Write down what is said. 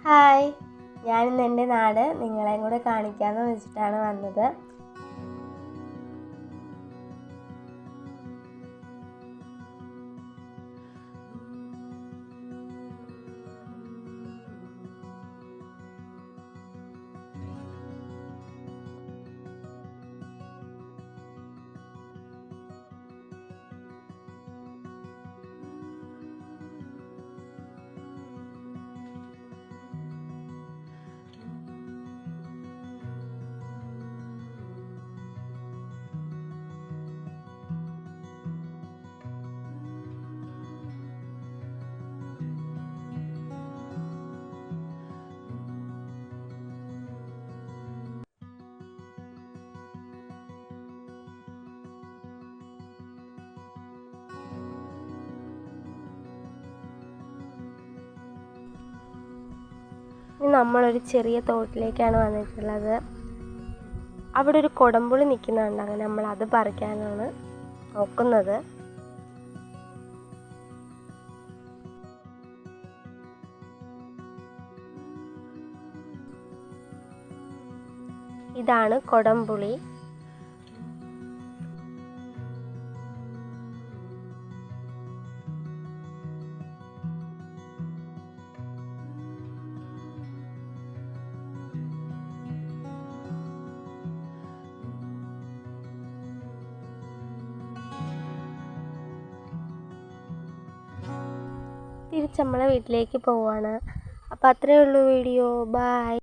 Hi, ഞാനിന്ന് എൻ്റെ നാട് നിങ്ങളെയും കൂടെ കാണിക്കാമെന്ന് വെച്ചിട്ടാണ് വന്നത്. നമ്മളൊരു ചെറിയ തോട്ടിലേക്കാണ് വന്നിട്ടുള്ളത്. അവിടെ ഒരു കൊടംപുളി നിൽക്കുന്നുണ്ട്. അങ്ങനെ നമ്മൾ അത് പറിക്കാനാണ് നോക്കുന്നത്. ഇതാണ് കൊടംപുളി. തിരിച്ച് നമ്മളെ വീട്ടിലേക്ക് പോവാണ്. അപ്പോൾ അത്രയേ ഉള്ളൂ വീഡിയോ. ബൈ.